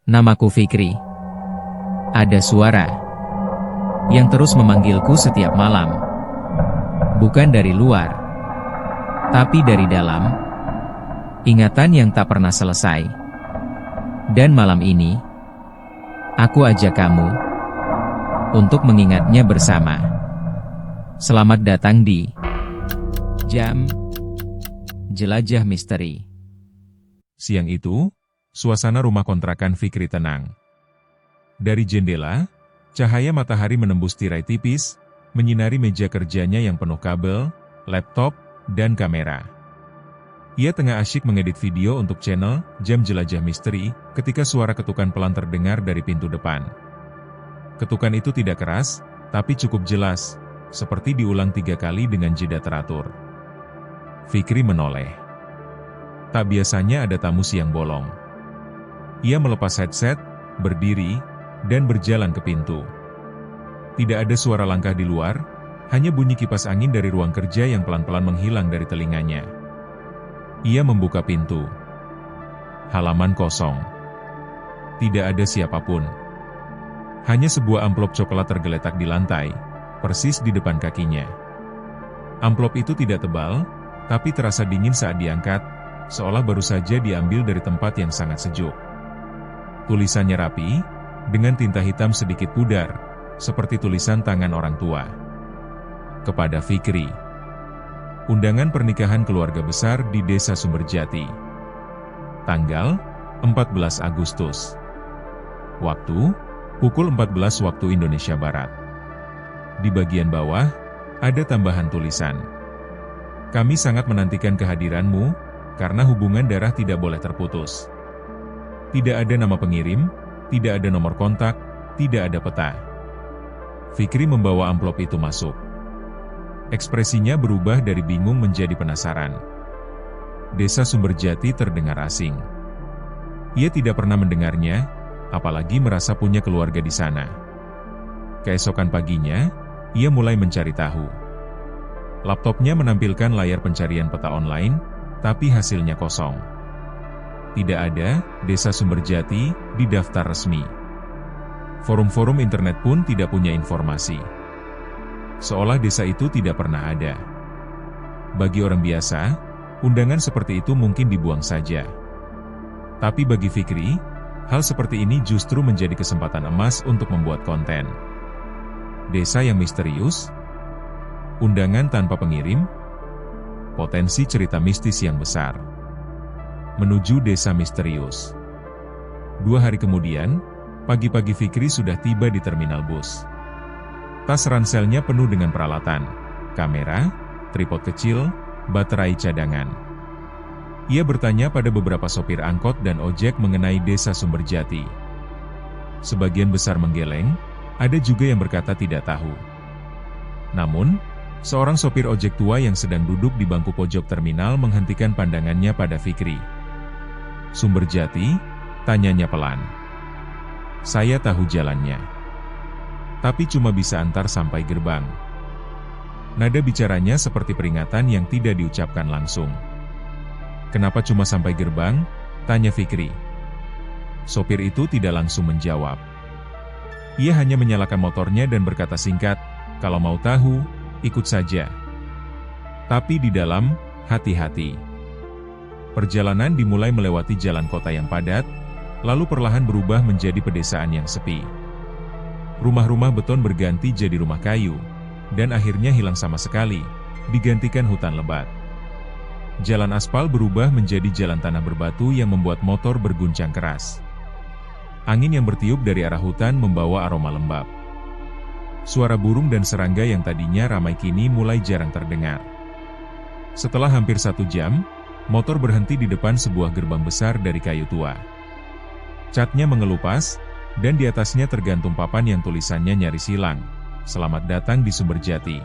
Namaku Fikri. Ada suara yang terus memanggilku setiap malam. Bukan dari luar, tapi dari dalam. Ingatan yang tak pernah selesai. Dan malam ini, aku ajak kamu untuk mengingatnya bersama. Selamat datang di Jam Jelajah Misteri. Siang itu, suasana rumah kontrakan Fikri tenang. Dari jendela, cahaya matahari menembus tirai tipis, menyinari meja kerjanya yang penuh kabel, laptop, dan kamera. Ia tengah asyik mengedit video untuk channel Jam Jelajah Misteri ketika suara ketukan pelan terdengar dari pintu depan. Ketukan itu tidak keras, tapi cukup jelas, seperti diulang 3 kali dengan jeda teratur. Fikri menoleh. Tak biasanya ada tamu siang bolong. Ia melepas headset, berdiri, dan berjalan ke pintu. Tidak ada suara langkah di luar, hanya bunyi kipas angin dari ruang kerja yang pelan-pelan menghilang dari telinganya. Ia membuka pintu. Halaman kosong. Tidak ada siapapun. Hanya sebuah amplop coklat tergeletak di lantai, persis di depan kakinya. Amplop itu tidak tebal, tapi terasa dingin saat diangkat, seolah baru saja diambil dari tempat yang sangat sejuk. Tulisannya rapi, dengan tinta hitam sedikit pudar, seperti tulisan tangan orang tua. Kepada Fikri. Undangan pernikahan keluarga besar di Desa Sumberjati. Tanggal 14 Agustus. Waktu, pukul 14 waktu Indonesia Barat. Di bagian bawah, ada tambahan tulisan. Kami sangat menantikan kehadiranmu, karena hubungan darah tidak boleh terputus. Tidak ada nama pengirim, tidak ada nomor kontak, tidak ada peta. Fikri membawa amplop itu masuk. Ekspresinya berubah dari bingung menjadi penasaran. Desa Sumberjati terdengar asing. Ia tidak pernah mendengarnya, apalagi merasa punya keluarga di sana. Keesokan paginya, ia mulai mencari tahu. Laptopnya menampilkan layar pencarian peta online, tapi hasilnya kosong. Tidak ada Desa Sumberjati di daftar resmi. Forum-forum internet pun tidak punya informasi. Seolah desa itu tidak pernah ada. Bagi orang biasa, undangan seperti itu mungkin dibuang saja. Tapi bagi Fikri, hal seperti ini justru menjadi kesempatan emas untuk membuat konten. Desa yang misterius, undangan tanpa pengirim, potensi cerita mistis yang besar. Menuju desa misterius. 2 hari kemudian, pagi-pagi Fikri sudah tiba di terminal bus. Tas ranselnya penuh dengan peralatan, kamera, tripod kecil, baterai cadangan. Ia bertanya pada beberapa sopir angkot dan ojek mengenai Desa Sumberjati. Sebagian besar menggeleng, ada juga yang berkata tidak tahu. Namun, seorang sopir ojek tua yang sedang duduk di bangku pojok terminal menghentikan pandangannya pada Fikri. Sumberjati? Tanyanya pelan. Saya tahu jalannya. Tapi cuma bisa antar sampai gerbang. Nada bicaranya seperti peringatan yang tidak diucapkan langsung. Kenapa cuma sampai gerbang? Tanya Fikri. Sopir itu tidak langsung menjawab. Ia hanya menyalakan motornya dan berkata singkat, kalau mau tahu, ikut saja. Tapi di dalam, hati-hati. Perjalanan dimulai melewati jalan kota yang padat, lalu perlahan berubah menjadi pedesaan yang sepi. Rumah-rumah beton berganti jadi rumah kayu, dan akhirnya hilang sama sekali, digantikan hutan lebat. Jalan aspal berubah menjadi jalan tanah berbatu yang membuat motor berguncang keras. Angin yang bertiup dari arah hutan membawa aroma lembab. Suara burung dan serangga yang tadinya ramai kini mulai jarang terdengar. Setelah hampir 1 jam, motor berhenti di depan sebuah gerbang besar dari kayu tua. Catnya mengelupas, dan di atasnya tergantung papan yang tulisannya nyaris hilang, "Selamat datang di Sumberjati."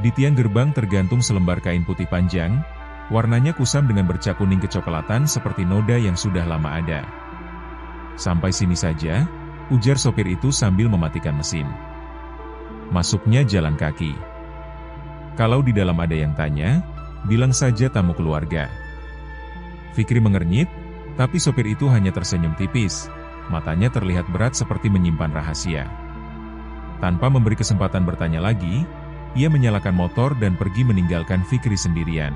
Di tiang gerbang tergantung selembar kain putih panjang, warnanya kusam dengan bercak kuning kecoklatan seperti noda yang sudah lama ada. Sampai sini saja, ujar sopir itu sambil mematikan mesin. Masuknya jalan kaki. Kalau di dalam ada yang tanya, bilang saja tamu keluarga. Fikri mengernyit, Tapi sopir itu hanya tersenyum tipis, matanya terlihat berat seperti menyimpan rahasia. Tanpa memberi kesempatan bertanya lagi, ia menyalakan motor dan pergi meninggalkan Fikri sendirian.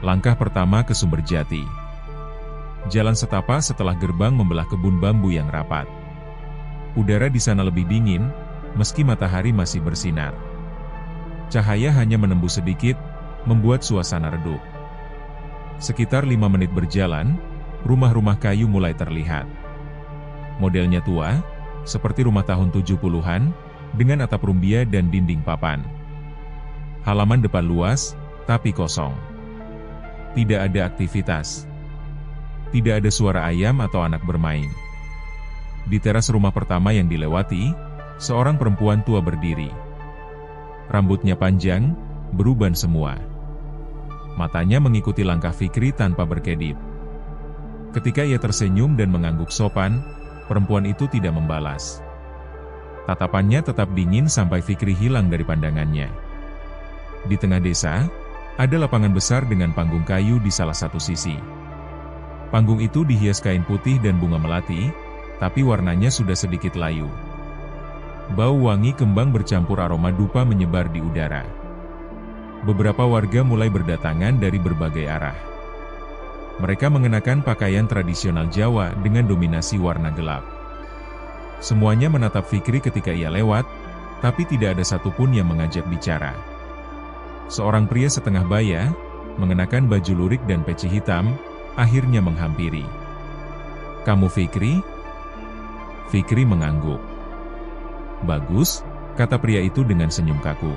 Langkah pertama ke Sumberjati. Jalan setapak setelah gerbang membelah kebun bambu yang rapat. Udara di sana lebih dingin, meski matahari masih bersinar. Cahaya hanya menembus sedikit, membuat suasana redup. Sekitar 5 menit berjalan, rumah-rumah kayu mulai terlihat. Modelnya tua, seperti rumah tahun 70-an, dengan atap rumbia dan dinding papan. Halaman depan luas, tapi kosong. Tidak ada aktivitas. Tidak ada suara ayam atau anak bermain. Di teras rumah pertama yang dilewati, seorang perempuan tua berdiri. Rambutnya panjang, beruban semua. Matanya mengikuti langkah Fikri tanpa berkedip. Ketika ia tersenyum dan mengangguk sopan, perempuan itu tidak membalas. Tatapannya tetap dingin sampai Fikri hilang dari pandangannya. Di tengah desa, ada lapangan besar dengan panggung kayu di salah satu sisi. Panggung itu dihias kain putih dan bunga melati, tapi warnanya sudah sedikit layu. Bau wangi kembang bercampur aroma dupa menyebar di udara. Beberapa warga mulai berdatangan dari berbagai arah. Mereka mengenakan pakaian tradisional Jawa dengan dominasi warna gelap. Semuanya menatap Fikri ketika ia lewat, tapi tidak ada satupun yang mengajak bicara. Seorang pria setengah baya, mengenakan baju lurik dan peci hitam, akhirnya menghampiri. "Kamu Fikri?" Fikri mengangguk. "Bagus," kata pria itu dengan senyum kaku.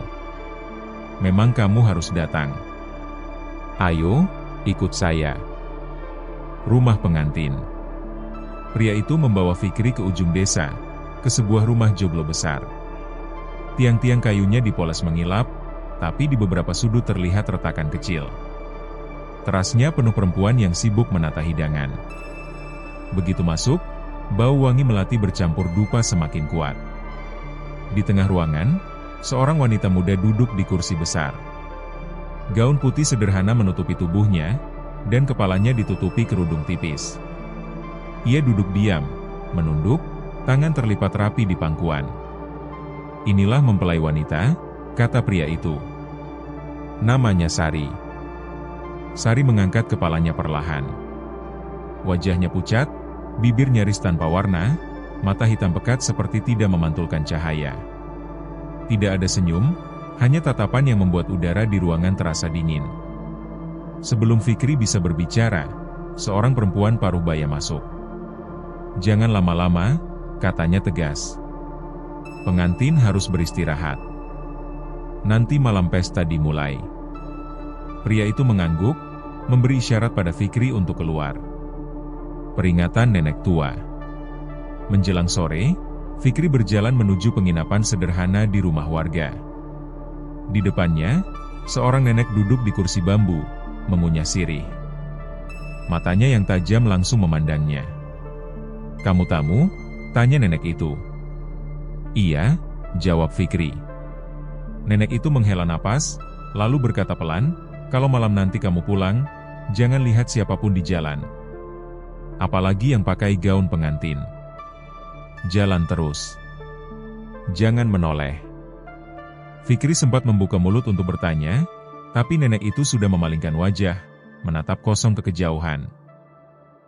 "Memang kamu harus datang. Ayo, ikut saya." Rumah pengantin. Pria itu membawa Fikri ke ujung desa, ke sebuah rumah joglo besar. Tiang-tiang kayunya dipoles mengilap, tapi di beberapa sudut terlihat retakan kecil. Terasnya penuh perempuan yang sibuk menata hidangan. Begitu masuk, bau wangi melati bercampur dupa semakin kuat. Di tengah ruangan, seorang wanita muda duduk di kursi besar. Gaun putih sederhana menutupi tubuhnya, dan kepalanya ditutupi kerudung tipis. Ia duduk diam, menunduk, tangan terlipat rapi di pangkuan. "Inilah mempelai wanita," kata pria itu. "Namanya Sari." Sari mengangkat kepalanya perlahan. Wajahnya pucat, bibir nyaris tanpa warna, mata hitam pekat seperti tidak memantulkan cahaya. Tidak ada senyum, hanya tatapan yang membuat udara di ruangan terasa dingin. Sebelum Fikri bisa berbicara, seorang perempuan paruh baya masuk. "Jangan lama-lama," katanya tegas. "Pengantin harus beristirahat. Nanti malam pesta dimulai." Pria itu mengangguk, memberi isyarat pada Fikri untuk keluar. Peringatan nenek tua. Menjelang sore, Fikri berjalan menuju penginapan sederhana di rumah warga. Di depannya, seorang nenek duduk di kursi bambu, mengunyah sirih. Matanya yang tajam langsung memandangnya. "Kamu tamu?" tanya nenek itu. "Iya," jawab Fikri. Nenek itu menghela napas, lalu berkata pelan, "Kalau malam nanti kamu pulang, jangan lihat siapapun di jalan. Apalagi yang pakai gaun pengantin. Jalan terus. Jangan menoleh." Fikri sempat membuka mulut untuk bertanya, tapi nenek itu sudah memalingkan wajah, menatap kosong ke kejauhan.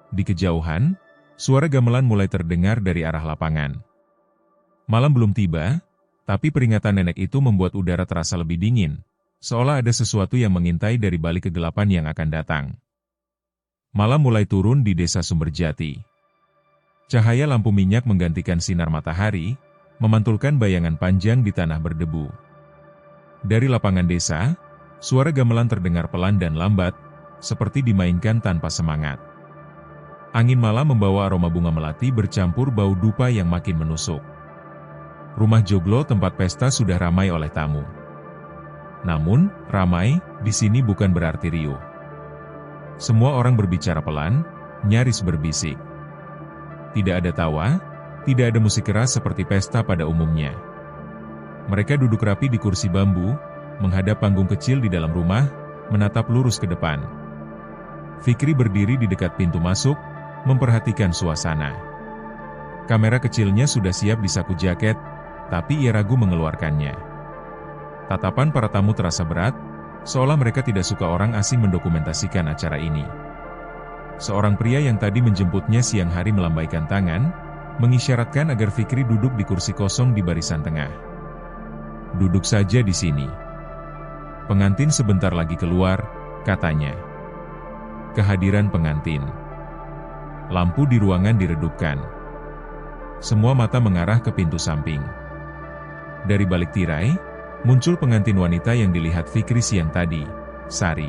Di kejauhan, suara gamelan mulai terdengar dari arah lapangan. Malam belum tiba, tapi peringatan nenek itu membuat udara terasa lebih dingin, seolah ada sesuatu yang mengintai dari balik kegelapan yang akan datang. Malam mulai turun di desa Sumberjati. Cahaya lampu minyak menggantikan sinar matahari, memantulkan bayangan panjang di tanah berdebu. Dari lapangan desa, suara gamelan terdengar pelan dan lambat, seperti dimainkan tanpa semangat. Angin malam membawa aroma bunga melati bercampur bau dupa yang makin menusuk. Rumah joglo tempat pesta sudah ramai oleh tamu. Namun, ramai di sini bukan berarti riuh. Semua orang berbicara pelan, nyaris berbisik. Tidak ada tawa, tidak ada musik keras seperti pesta pada umumnya. Mereka duduk rapi di kursi bambu, menghadap panggung kecil di dalam rumah, menatap lurus ke depan. Fikri berdiri di dekat pintu masuk, memperhatikan suasana. Kamera kecilnya sudah siap di saku jaket, tapi ia ragu mengeluarkannya. Tatapan para tamu terasa berat, seolah mereka tidak suka orang asing mendokumentasikan acara ini. Seorang pria yang tadi menjemputnya siang hari melambaikan tangan, mengisyaratkan agar Fikri duduk di kursi kosong di barisan tengah. "Duduk saja di sini. Pengantin sebentar lagi keluar," katanya. Kehadiran pengantin. Lampu di ruangan diredupkan. Semua mata mengarah ke pintu samping. Dari balik tirai, muncul pengantin wanita yang dilihat Fikri siang tadi, Sari.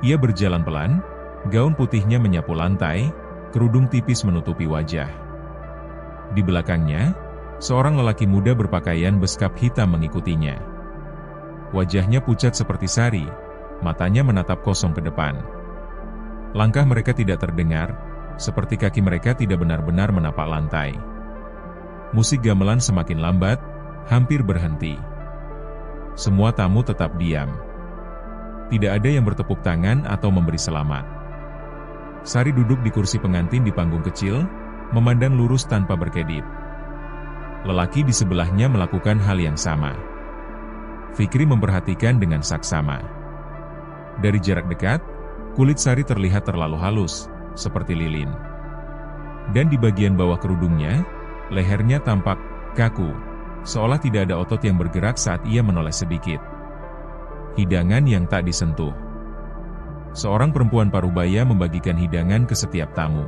Ia berjalan pelan, gaun putihnya menyapu lantai, kerudung tipis menutupi wajah. Di belakangnya, seorang lelaki muda berpakaian beskap hitam mengikutinya. Wajahnya pucat seperti Sari, matanya menatap kosong ke depan. Langkah mereka tidak terdengar, seperti kaki mereka tidak benar-benar menapak lantai. Musik gamelan semakin lambat, hampir berhenti. Semua tamu tetap diam. Tidak ada yang bertepuk tangan atau memberi selamat. Sari duduk di kursi pengantin di panggung kecil, memandang lurus tanpa berkedip. Lelaki di sebelahnya melakukan hal yang sama. Fikri memperhatikan dengan saksama. Dari jarak dekat, kulit Sari terlihat terlalu halus, seperti lilin. Dan di bagian bawah kerudungnya, lehernya tampak kaku, seolah tidak ada otot yang bergerak saat ia menoleh sedikit. Hidangan yang tak disentuh. Seorang perempuan parubaya membagikan hidangan ke setiap tamu.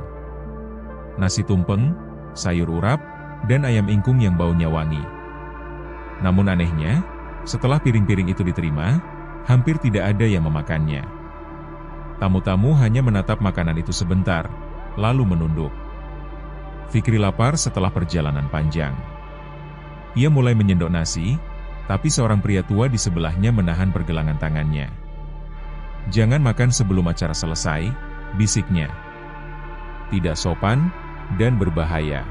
Nasi tumpeng, sayur urap, dan ayam ingkung yang baunya wangi. Namun anehnya, setelah piring-piring itu diterima, hampir tidak ada yang memakannya. Tamu-tamu hanya menatap makanan itu sebentar, lalu menunduk. Fikri lapar setelah perjalanan panjang. Ia mulai menyendok nasi, tapi seorang pria tua di sebelahnya menahan pergelangan tangannya. "Jangan makan sebelum acara selesai," bisiknya. "Tidak sopan, dan berbahaya."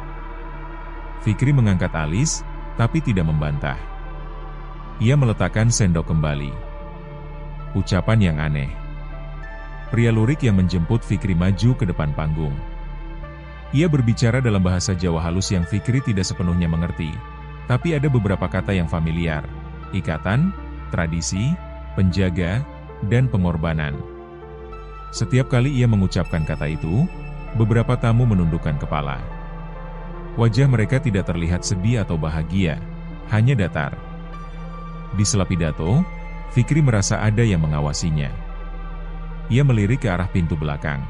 Fikri mengangkat alis, tapi tidak membantah. Ia meletakkan sendok kembali. Ucapan yang aneh. Pria lurik yang menjemput Fikri maju ke depan panggung. Ia berbicara dalam bahasa Jawa halus yang Fikri tidak sepenuhnya mengerti, tapi ada beberapa kata yang familiar: ikatan, tradisi, penjaga, dan pengorbanan. Setiap kali ia mengucapkan kata itu, beberapa tamu menundukkan kepala. Wajah mereka tidak terlihat sedih atau bahagia, hanya datar. Di sela pidato, Fikri merasa ada yang mengawasinya. Ia melirik ke arah pintu belakang.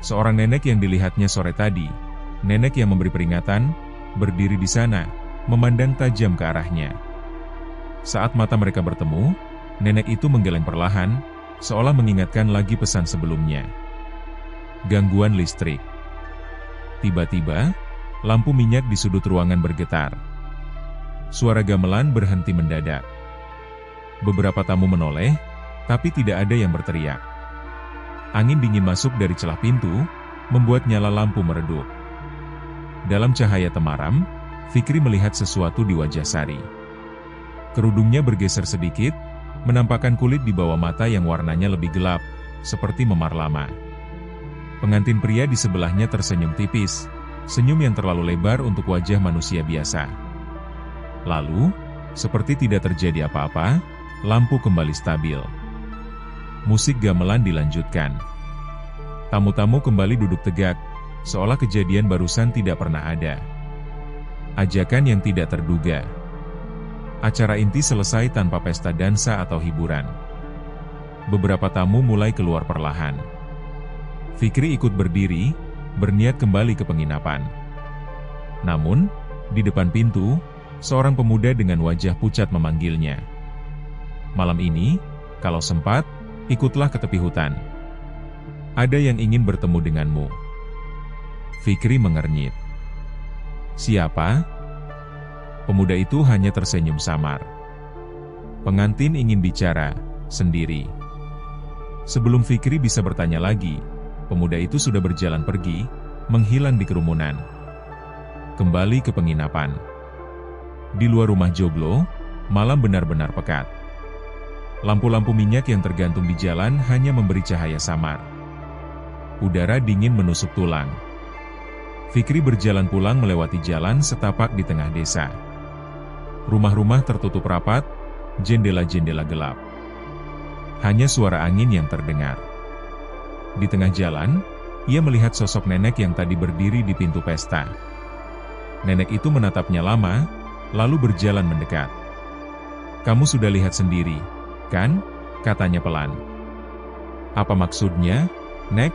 Seorang nenek yang dilihatnya sore tadi, nenek yang memberi peringatan, berdiri di sana, memandang tajam ke arahnya. Saat mata mereka bertemu, nenek itu menggeleng perlahan, seolah mengingatkan lagi pesan sebelumnya. Gangguan listrik. Tiba-tiba, lampu minyak di sudut ruangan bergetar. Suara gamelan berhenti mendadak. Beberapa tamu menoleh, tapi tidak ada yang berteriak. Angin dingin masuk dari celah pintu, membuat nyala lampu meredup. Dalam cahaya temaram, Fikri melihat sesuatu di wajah Sari. Kerudungnya bergeser sedikit, menampakkan kulit di bawah mata yang warnanya lebih gelap, seperti memar lama. Pengantin pria di sebelahnya tersenyum tipis, senyum yang terlalu lebar untuk wajah manusia biasa. Lalu, seperti tidak terjadi apa-apa, lampu kembali stabil. Musik gamelan dilanjutkan. Tamu-tamu kembali duduk tegak, seolah kejadian barusan tidak pernah ada. Ajakan yang tidak terduga. Acara inti selesai tanpa pesta dansa atau hiburan. Beberapa tamu mulai keluar perlahan. Fikri ikut berdiri, berniat kembali ke penginapan. Namun, di depan pintu, seorang pemuda dengan wajah pucat memanggilnya. "Malam ini, kalau sempat, ikutlah ke tepi hutan. Ada yang ingin bertemu denganmu." Fikri mengernyit. "Siapa?" Pemuda itu hanya tersenyum samar. "Pengantin ingin bicara, sendiri." Sebelum Fikri bisa bertanya lagi, pemuda itu sudah berjalan pergi, menghilang di kerumunan. Kembali ke penginapan. Di luar rumah joglo, malam benar-benar pekat. Lampu-lampu minyak yang tergantung di jalan hanya memberi cahaya samar. Udara dingin menusuk tulang. Fikri berjalan pulang melewati jalan setapak di tengah desa. Rumah-rumah tertutup rapat, jendela-jendela gelap. Hanya suara angin yang terdengar. Di tengah jalan, ia melihat sosok nenek yang tadi berdiri di pintu pesta. Nenek itu menatapnya lama, lalu berjalan mendekat. "Kamu sudah lihat sendiri, kan?" katanya pelan. "Apa maksudnya, Nek?"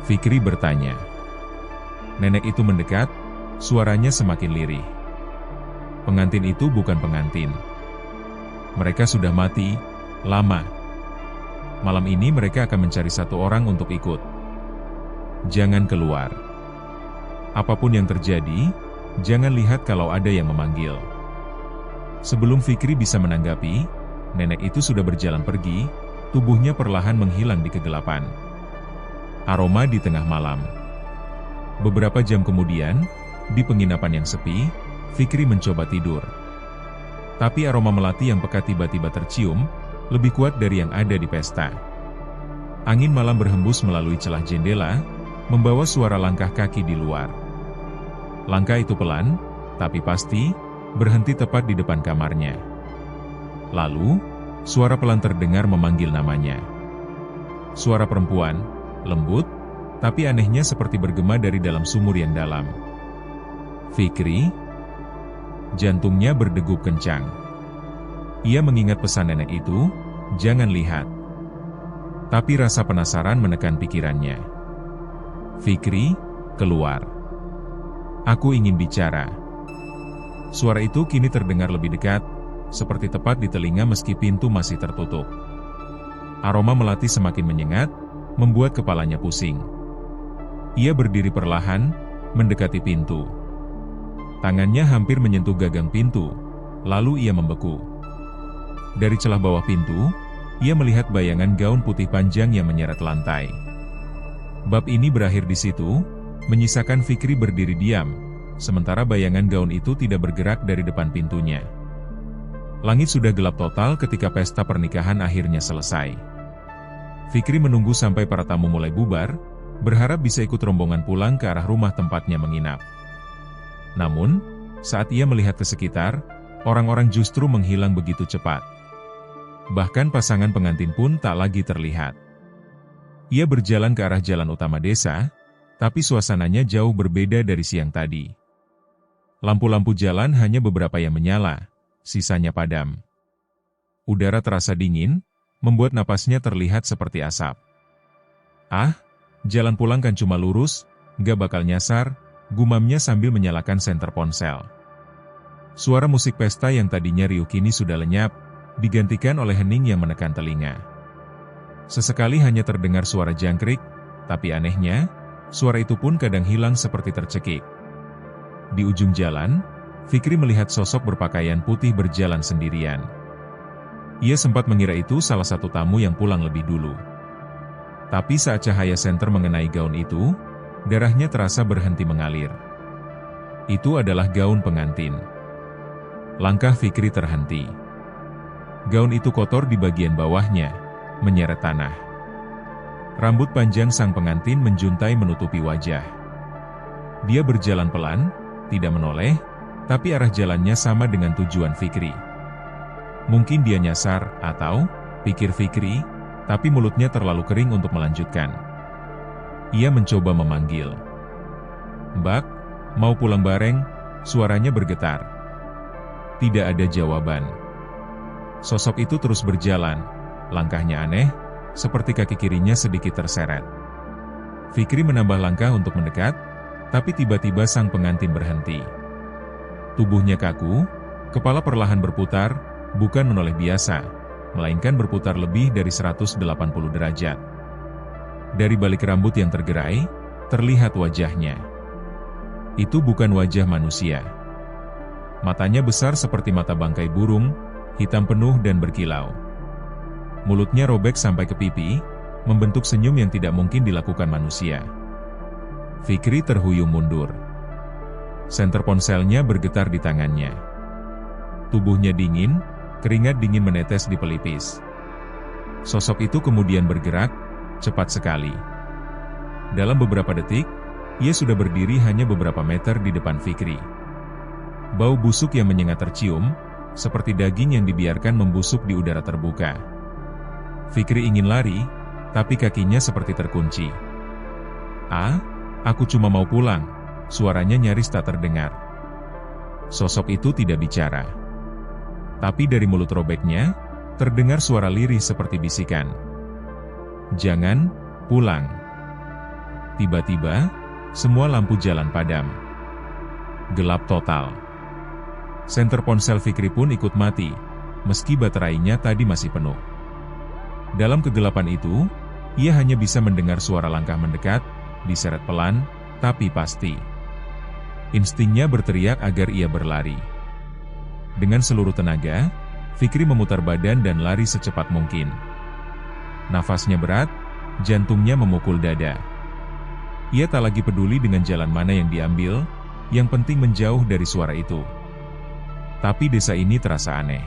Fikri bertanya. Nenek itu mendekat, suaranya semakin lirih. Pengantin itu bukan pengantin. Mereka sudah mati, lama. Malam ini mereka akan mencari satu orang untuk ikut. Jangan keluar. Apapun yang terjadi, jangan lihat kalau ada yang memanggil. Sebelum Fikri bisa menanggapi, nenek itu sudah berjalan pergi, tubuhnya perlahan menghilang di kegelapan. Aroma di tengah malam. Beberapa jam kemudian, di penginapan yang sepi, Fikri mencoba tidur. Tapi aroma melati yang pekat tiba-tiba tercium, lebih kuat dari yang ada di pesta. Angin malam berhembus melalui celah jendela, membawa suara langkah kaki di luar. Langkah itu pelan, tapi pasti, berhenti tepat di depan kamarnya. Lalu, suara pelan terdengar memanggil namanya. Suara perempuan, lembut, tapi anehnya seperti bergema dari dalam sumur yang dalam. "Fikri?" Jantungnya berdegup kencang. Ia mengingat pesan nenek itu, "Jangan lihat." Tapi rasa penasaran menekan pikirannya. "Fikri, keluar. Aku ingin bicara." Suara itu kini terdengar lebih dekat, seperti tepat di telinga meski pintu masih tertutup. Aroma melati semakin menyengat, membuat kepalanya pusing. Ia berdiri perlahan, mendekati pintu. Tangannya hampir menyentuh gagang pintu, lalu ia membeku. Dari celah bawah pintu, ia melihat bayangan gaun putih panjang yang menyeret lantai. Bab ini berakhir di situ, menyisakan Fikri berdiri diam, sementara bayangan gaun itu tidak bergerak dari depan pintunya. Langit sudah gelap total ketika pesta pernikahan akhirnya selesai. Fikri menunggu sampai para tamu mulai bubar, berharap bisa ikut rombongan pulang ke arah rumah tempatnya menginap. Namun, saat ia melihat ke sekitar, orang-orang justru menghilang begitu cepat. Bahkan pasangan pengantin pun tak lagi terlihat. Ia berjalan ke arah jalan utama desa, tapi suasananya jauh berbeda dari siang tadi. Lampu-lampu jalan hanya beberapa yang menyala, sisanya padam. Udara terasa dingin, membuat napasnya terlihat seperti asap. "Ah, jalan pulang kan cuma lurus, gak bakal nyasar," gumamnya sambil menyalakan senter ponsel. Suara musik pesta yang tadinya riuh kini sudah lenyap, digantikan oleh hening yang menekan telinga. Sesekali hanya terdengar suara jangkrik, tapi anehnya, suara itu pun kadang hilang seperti tercekik. Di ujung jalan, Fikri melihat sosok berpakaian putih berjalan sendirian. Ia sempat mengira itu salah satu tamu yang pulang lebih dulu. Tapi saat cahaya senter mengenai gaun itu, darahnya terasa berhenti mengalir. Itu adalah gaun pengantin. Langkah Fikri terhenti. Gaun itu kotor di bagian bawahnya, menyeret tanah. Rambut panjang sang pengantin menjuntai menutupi wajah. Dia berjalan pelan, tidak menoleh, tapi arah jalannya sama dengan tujuan Fikri. Mungkin dia nyasar, atau, pikir Fikri, tapi mulutnya terlalu kering untuk melanjutkan. Ia mencoba memanggil. "Mbak, mau pulang bareng?" Suaranya bergetar. Tidak ada jawaban. Sosok itu terus berjalan, langkahnya aneh, seperti kaki kirinya sedikit terseret. Fikri menambah langkah untuk mendekat, tapi tiba-tiba sang pengantin berhenti. Tubuhnya kaku, kepala perlahan berputar, bukan menoleh biasa, melainkan berputar lebih dari 180 derajat. Dari balik rambut yang tergerai, terlihat wajahnya. Itu bukan wajah manusia. Matanya besar seperti mata bangkai burung, hitam penuh dan berkilau. Mulutnya robek sampai ke pipi, membentuk senyum yang tidak mungkin dilakukan manusia. Fikri terhuyung mundur. Senter ponselnya bergetar di tangannya. Tubuhnya dingin, Keringat dingin menetes di pelipis. Sosok itu kemudian bergerak, cepat sekali. Dalam beberapa detik, ia sudah berdiri hanya beberapa meter di depan Fikri. Bau busuk yang menyengat tercium, seperti daging yang dibiarkan membusuk di udara terbuka. Fikri ingin lari, tapi kakinya seperti terkunci. "Ah, aku cuma mau pulang," suaranya nyaris tak terdengar. Sosok itu tidak bicara. Tapi dari mulut robeknya, terdengar suara lirih seperti bisikan. "Jangan pulang." Tiba-tiba, semua lampu jalan padam. Gelap total. Senter ponsel Fikri pun ikut mati, meski baterainya tadi masih penuh. Dalam kegelapan itu, ia hanya bisa mendengar suara langkah mendekat, diseret pelan, tapi pasti. Instingnya berteriak agar ia berlari. Dengan seluruh tenaga, Fikri memutar badan dan lari secepat mungkin. Nafasnya berat, jantungnya memukul dada. Ia tak lagi peduli dengan jalan mana yang diambil, yang penting menjauh dari suara itu. Tapi desa ini terasa aneh.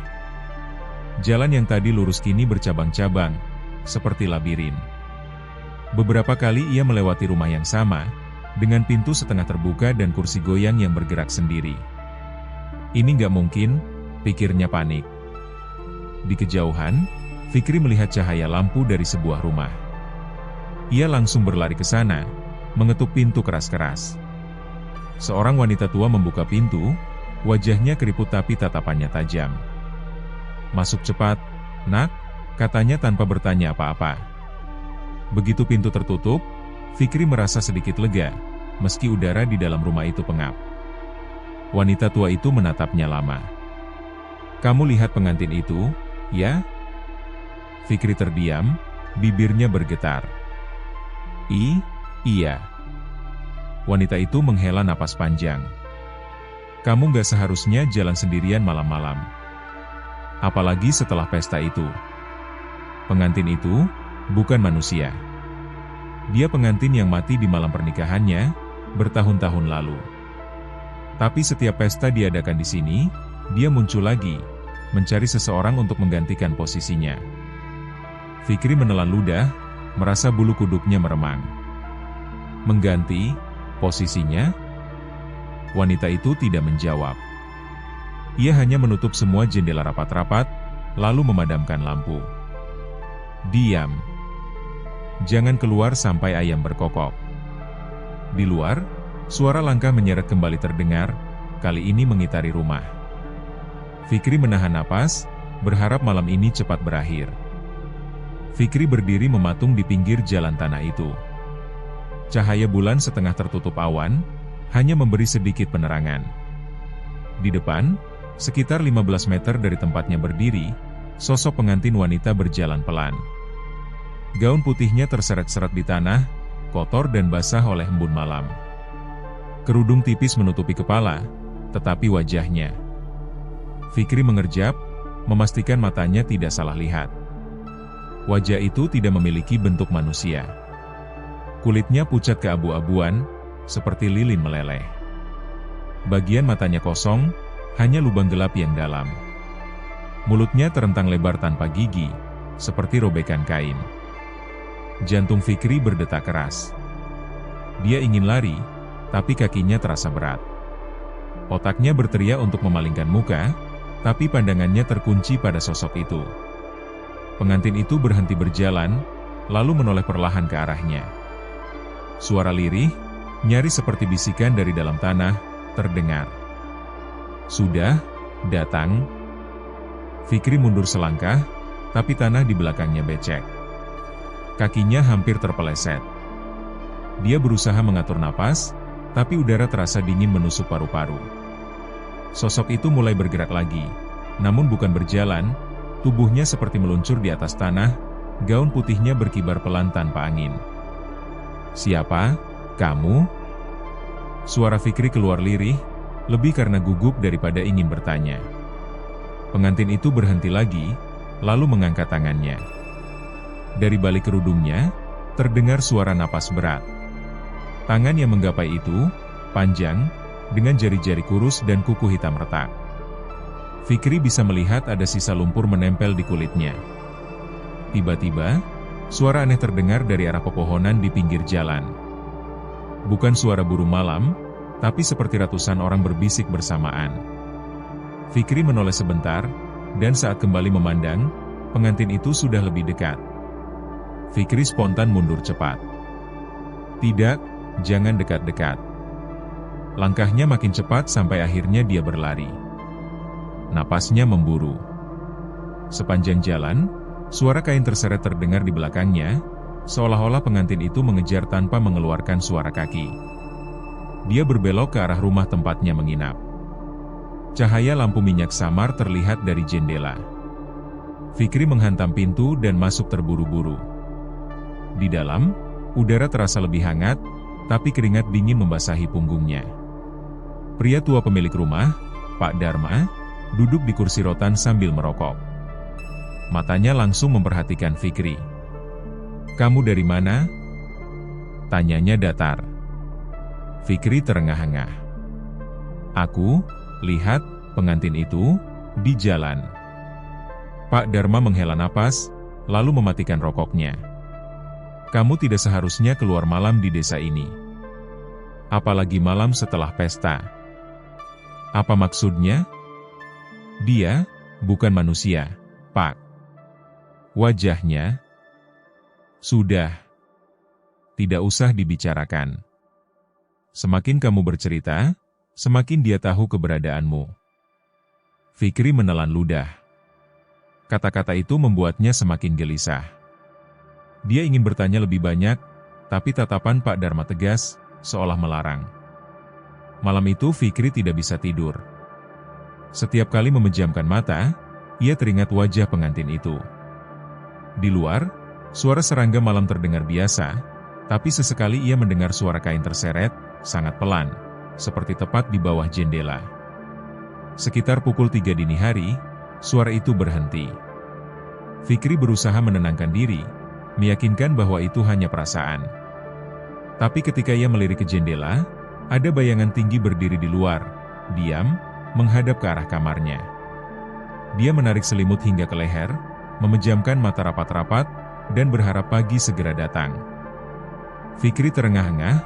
Jalan yang tadi lurus kini bercabang-cabang, seperti labirin. Beberapa kali ia melewati rumah yang sama, dengan pintu setengah terbuka dan kursi goyang yang bergerak sendiri. Ini nggak mungkin, pikirnya panik. Di kejauhan, Fikri melihat cahaya lampu dari sebuah rumah. Ia langsung berlari ke sana, mengetuk pintu keras-keras. Seorang wanita tua membuka pintu, wajahnya keriput tapi tatapannya tajam. "Masuk cepat, nak," katanya tanpa bertanya apa-apa. Begitu pintu tertutup, Fikri merasa sedikit lega, meski udara di dalam rumah itu pengap. Wanita tua itu menatapnya lama. "Kamu lihat pengantin itu, ya?" Fikri terdiam, bibirnya bergetar. Iya." Wanita itu menghela napas panjang. "Kamu gak seharusnya jalan sendirian malam-malam. Apalagi setelah pesta itu. Pengantin itu bukan manusia. Dia pengantin yang mati di malam pernikahannya, bertahun-tahun lalu. Tapi setiap pesta diadakan di sini, dia muncul lagi, mencari seseorang untuk menggantikan posisinya." Fikri menelan ludah, merasa bulu kuduknya meremang. "Mengganti posisinya?" Wanita itu tidak menjawab. Ia hanya menutup semua jendela rapat-rapat, lalu memadamkan lampu. "Diam. Jangan keluar sampai ayam berkokok." Di luar, suara langkah menyeret kembali terdengar, kali ini mengitari rumah. Fikri menahan napas, berharap malam ini cepat berakhir. Fikri berdiri mematung di pinggir jalan tanah itu. Cahaya bulan setengah tertutup awan, hanya memberi sedikit penerangan. Di depan, sekitar 15 meter dari tempatnya berdiri, sosok pengantin wanita berjalan pelan. Gaun putihnya terseret-seret di tanah, kotor dan basah oleh embun malam. Kerudung tipis menutupi kepala, tetapi wajahnya. Fikri mengerjap, memastikan matanya tidak salah lihat. Wajah itu tidak memiliki bentuk manusia. Kulitnya pucat keabu-abuan, seperti lilin meleleh. Bagian matanya kosong, hanya lubang gelap yang dalam. Mulutnya terentang lebar tanpa gigi, seperti robekan kain. Jantung Fikri berdetak keras. Dia ingin lari, tapi kakinya terasa berat. Otaknya berteriak untuk memalingkan muka, tapi pandangannya terkunci pada sosok itu. Pengantin itu berhenti berjalan, lalu menoleh perlahan ke arahnya. Suara lirih, nyaris seperti bisikan dari dalam tanah, terdengar. "Sudah datang." Fikri mundur selangkah, tapi tanah di belakangnya becek. Kakinya hampir terpeleset. Dia berusaha mengatur napas, tapi udara terasa dingin menusuk paru-paru. Sosok itu mulai bergerak lagi, namun bukan berjalan, tubuhnya seperti meluncur di atas tanah, gaun putihnya berkibar pelan tanpa angin. "Siapa? Kamu?" Suara Fikri keluar lirih, lebih karena gugup daripada ingin bertanya. Pengantin itu berhenti lagi, lalu mengangkat tangannya. Dari balik kerudungnya, terdengar suara napas berat. Tangan yang menggapai itu, panjang, dengan jari-jari kurus dan kuku hitam retak. Fikri bisa melihat ada sisa lumpur menempel di kulitnya. Tiba-tiba, suara aneh terdengar dari arah pepohonan di pinggir jalan. Bukan suara burung malam, tapi seperti ratusan orang berbisik bersamaan. Fikri menoleh sebentar, dan saat kembali memandang, pengantin itu sudah lebih dekat. Fikri spontan mundur cepat. Tidak, jangan dekat-dekat. Langkahnya makin cepat sampai akhirnya dia berlari. Napasnya memburu. Sepanjang jalan, suara kain terseret terdengar di belakangnya, seolah-olah pengantin itu mengejar tanpa mengeluarkan suara kaki. Dia berbelok ke arah rumah tempatnya menginap. Cahaya lampu minyak samar terlihat dari jendela. Fikri menghantam pintu dan masuk terburu-buru. Di dalam, udara terasa lebih hangat, tapi keringat dingin membasahi punggungnya. Pria tua pemilik rumah, Pak Dharma, duduk di kursi rotan sambil merokok. Matanya langsung memperhatikan Fikri. "Kamu dari mana?" tanyanya datar. Fikri terengah-engah. "Aku lihat pengantin itu di jalan." Pak Dharma menghela napas, lalu mematikan rokoknya. "Kamu tidak seharusnya keluar malam di desa ini. Apalagi malam setelah pesta." "Apa maksudnya?" "Dia bukan manusia, Pak. Wajahnya..." "Sudah. Tidak usah dibicarakan. Semakin kamu bercerita, semakin dia tahu keberadaanmu." Fikri menelan ludah. Kata-kata itu membuatnya semakin gelisah. Dia ingin bertanya lebih banyak, tapi tatapan Pak Dharma tegas, seolah melarang. Malam itu Fikri tidak bisa tidur. Setiap kali memejamkan mata, ia teringat wajah pengantin itu. Di luar, suara serangga malam terdengar biasa, tapi sesekali ia mendengar suara kain terseret, sangat pelan, seperti tepat di bawah jendela. Sekitar pukul 3 dini hari, suara itu berhenti. Fikri berusaha menenangkan diri, meyakinkan bahwa itu hanya perasaan. Tapi ketika ia melirik ke jendela, ada bayangan tinggi berdiri di luar, diam, menghadap ke arah kamarnya. Dia menarik selimut hingga ke leher, memejamkan mata rapat-rapat, dan berharap pagi segera datang. Fikri terengah-engah,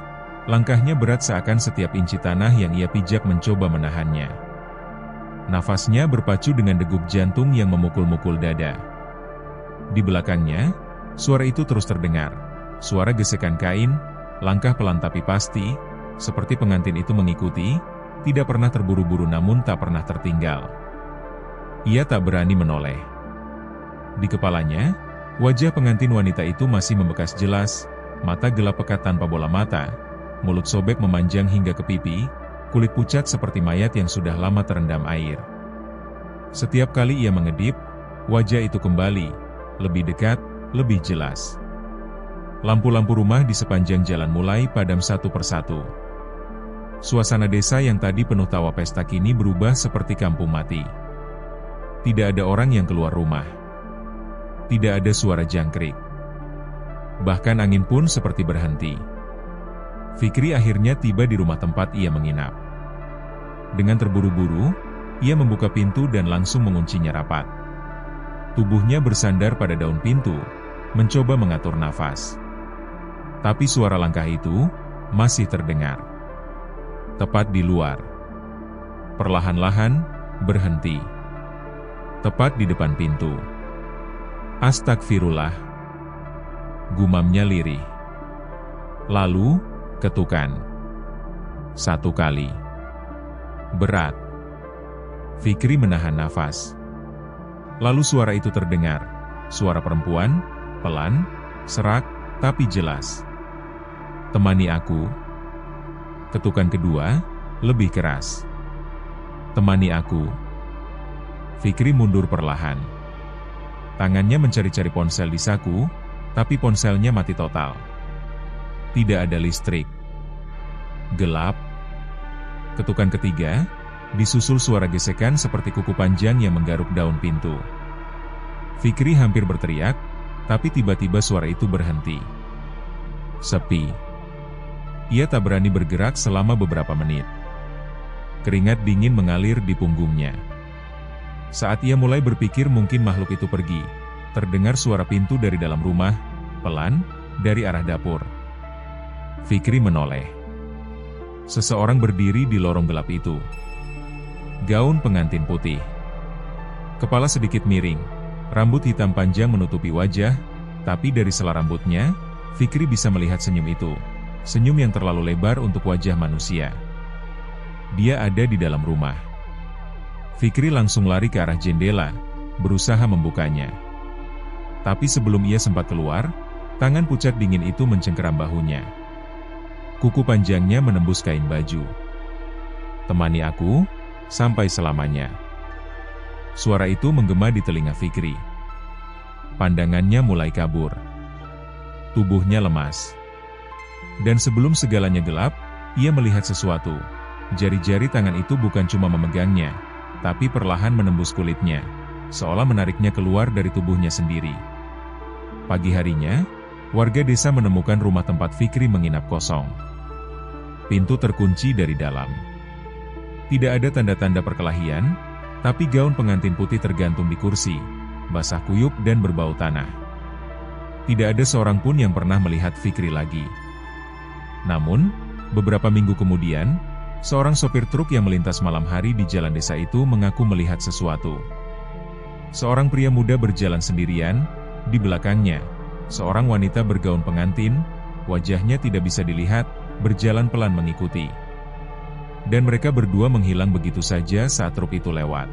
langkahnya berat seakan setiap inci tanah yang ia pijak mencoba menahannya. Nafasnya berpacu dengan degup jantung yang memukul-mukul dada. Di belakangnya, suara itu terus terdengar, suara gesekan kain, langkah pelan tapi pasti, seperti pengantin itu mengikuti, tidak pernah terburu-buru namun tak pernah tertinggal. Ia tak berani menoleh. Di kepalanya, wajah pengantin wanita itu masih membekas jelas, mata gelap pekat tanpa bola mata, mulut sobek memanjang hingga ke pipi, kulit pucat seperti mayat yang sudah lama terendam air. Setiap kali ia mengedip, wajah itu kembali, lebih dekat, lebih jelas. Lampu-lampu rumah di sepanjang jalan mulai padam satu persatu. Suasana desa yang tadi penuh tawa pesta kini berubah seperti kampung mati. Tidak ada orang yang keluar rumah. Tidak ada suara jangkrik. Bahkan angin pun seperti berhenti. Fikri akhirnya tiba di rumah tempat ia menginap. Dengan terburu-buru, ia membuka pintu dan langsung menguncinya rapat. Tubuhnya bersandar pada daun pintu, mencoba mengatur nafas. Tapi suara langkah itu masih terdengar. Tepat di luar. Perlahan-lahan, berhenti. Tepat di depan pintu. "Astagfirullah," gumamnya lirih. Lalu, ketukan. 1 kali. Berat. Fikri menahan nafas. Lalu suara itu terdengar. Suara perempuan, pelan, serak, tapi jelas. "Temani aku." Ketukan kedua, lebih keras. "Temani aku." Fikri mundur perlahan. Tangannya mencari-cari ponsel di saku, tapi ponselnya mati total. Tidak ada listrik. Gelap. Ketukan ketiga, disusul suara gesekan seperti kuku panjang yang menggaruk daun pintu. Fikri hampir berteriak, tapi tiba-tiba suara itu berhenti. Sepi. Ia tak berani bergerak selama beberapa menit. Keringat dingin mengalir di punggungnya. Saat ia mulai berpikir mungkin makhluk itu pergi, terdengar suara pintu dari dalam rumah, pelan, dari arah dapur. Fikri menoleh. Seseorang berdiri di lorong gelap itu. Gaun pengantin putih. Kepala sedikit miring, rambut hitam panjang menutupi wajah, tapi dari sela rambutnya, Fikri bisa melihat senyum itu. Senyum yang terlalu lebar untuk wajah manusia. Dia ada di dalam rumah. Fikri langsung lari ke arah jendela, berusaha membukanya. Tapi sebelum ia sempat keluar, tangan pucat dingin itu mencengkeram bahunya. Kuku panjangnya menembus kain baju. "Temani aku, sampai selamanya." Suara itu menggema di telinga Fikri. Pandangannya mulai kabur. Tubuhnya lemas. Dan sebelum segalanya gelap, ia melihat sesuatu. Jari-jari tangan itu bukan cuma memegangnya, tapi perlahan menembus kulitnya, seolah menariknya keluar dari tubuhnya sendiri. Pagi harinya, warga desa menemukan rumah tempat Fikri menginap kosong. Pintu terkunci dari dalam. Tidak ada tanda-tanda perkelahian, tapi gaun pengantin putih tergantung di kursi, basah kuyup dan berbau tanah. Tidak ada seorang pun yang pernah melihat Fikri lagi. Namun, beberapa minggu kemudian, seorang sopir truk yang melintas malam hari di jalan desa itu mengaku melihat sesuatu. Seorang pria muda berjalan sendirian, di belakangnya, seorang wanita bergaun pengantin, wajahnya tidak bisa dilihat, berjalan pelan mengikuti. Dan mereka berdua menghilang begitu saja saat truk itu lewat.